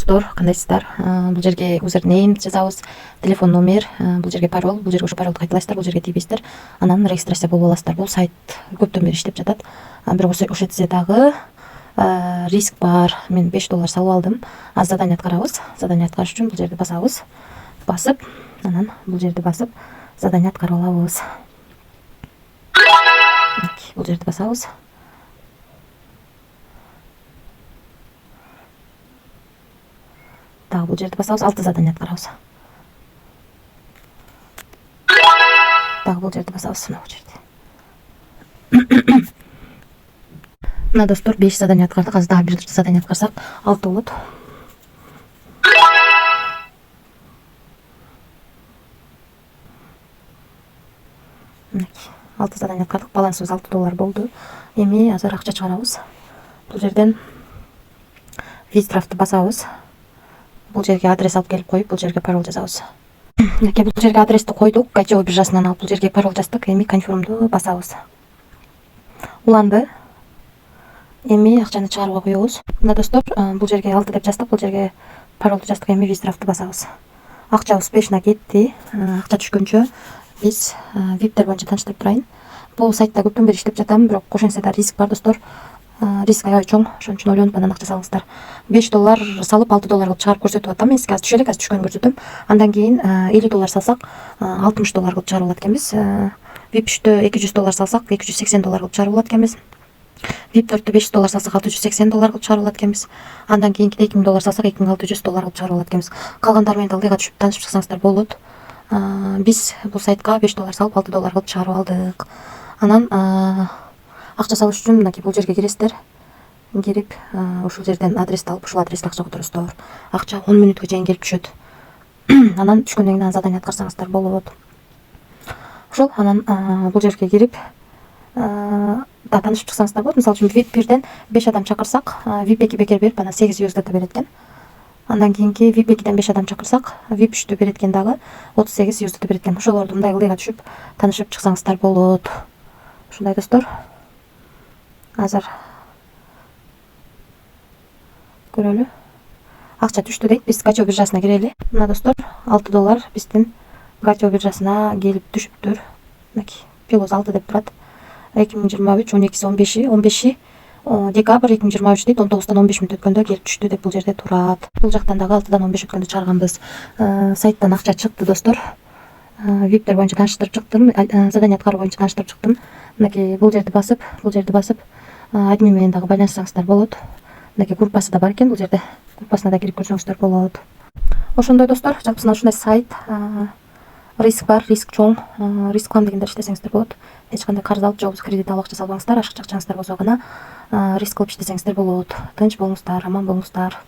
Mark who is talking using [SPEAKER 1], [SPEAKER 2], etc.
[SPEAKER 1] достор, кандайсыздар? Бул жерге юзернейм жазабыз, телефон номер, бул жерге пароль, бул жерге ошо паролду кайталайсыздар, бул жерге тийбейсиздер. Анан регистрация болуп аласыздар. Бул сайт көптөн бери иштеп жатат. Бирок ошо жерде дагы риск бар. Мен $5 салып алдым. Аз задание аткарабыз. Задание аткарыш үчүн бул жерди басабыз. Басып, анан бул жерди басып, задание аткарып алабыз. Бул жерди басабыз. Дагы бул жерди басабыз, 6 задание аткарабыз. Дагы бул жерди басабыз, мына бул жерде. Мына достор 5 задание аткардык. Азыр дагы бир задание аткарсак 6 болот. Алты задание аткардык. Балансыбыз $6 болду. Эми азыр акча чыгарабыз. Бул жерден виздрафтты басабыз. Бул жерге адрес алып келип коюп, бул жерге пароль жазабыз. Бул жерге адрести койдук. Гачево биржасынан алып бул жерге пароль жаздык. Эми конфирмду басабыз. Уланды. Эми акчаны чыгарууга коебуз. Мына достор, бул жерге 6 деп жаздык, бул жерге паролду жаздык. Эми виздрафтты басабыз. Акча успешно кетти. Акча түшкөнчө биз виптер боюнча тааныштырып турайын. Бул сайтта көптөн бери иштеп жатам, бирок ошентсе да риск бар достор. Риск аябай чоң, ошон үчүн ойлонуп анан акча салыңыздар. $5 салып $6 кылып чыгарып көрсөтүп атам. Мен сизге азыр түшө элек, азыр түшкөнүн көрсөтөм. Андан кийин $50 салсак $60 кылып чыгарып алат экенбиз. VIP 3-тө $200 салсак $280 кылып чыгарып алат экенбиз. VIP 4-тө $5 салсак $680 кылып чыгарып алат экенбиз. Андан кийинкиде $2000 салсак $2600 кылып чыгарып алат экенбиз. Калгандары менен ылдыйга түшүп таанышып чыксаңыздар болот. Биз бул сайтка $5 салып $6 кылып чыгарып алдык. Анан акча салыш үчүн мынакей бул жерге киресиздер. Кирип, ушул жерден адрести алып, ушул адресте акча которосуздар. Акча 10 мүнөткө чейин келип түшөт. Анан түшкөндөн кийин задание аткарсаңыздар болот. Ошол анан бул жерге кирип да таанышып чыксаңыздар болот. Мисалы үчүн VIP 1ден 5 адам чакырсак, VIP 2 бекер берип анан $8 берет экен. Андан кийинки VIP 2ден 5 адам чакырсак, VIP 3-тө берет экен дагы $38 берет экен. Ошолорду мындай ылдыйга түшүп таанышып чыксаңыздар болот. Ушундай достор. Азыр көрөлү. Акча түштү дейт. Биз Гачево биржасына кирели. Мына достор, $6 биздин Гачево биржасына келип түшүптүр. Мынакей пилоз 6 деп турат. 2023 15 декабрь 2023 дейт. 19-тан 15 мүнөт өткөндө келип түштү деп бул жерде турат. Бул жактан дагы 6-дан 15 өткөндө чыгарганбыз. Сайттан акча чыкты достор. Виптер боюнча тааныштырып чыктым. Задание аткаруу боюнча тааныштырып чыктым. Мынакей бул жерди басып, админ менен дагы байланышсаңыздар болот. Мынакей группасы да бар экен, бул жерде группасына да кирип көрсөңүздөр болот. Ошондой достор, жалпысынан ушундай сайт. Риск бар, риск чоң. Рисклам дегендер иштесеңиздер болот. Эч кандай карыз алып, же кредит алып акча салбаңыздар. Ашыкча акчаңыздар болсо гана риск кылып иштесеңиздер болот. Тынч болуңуздар, аман болуңуздар.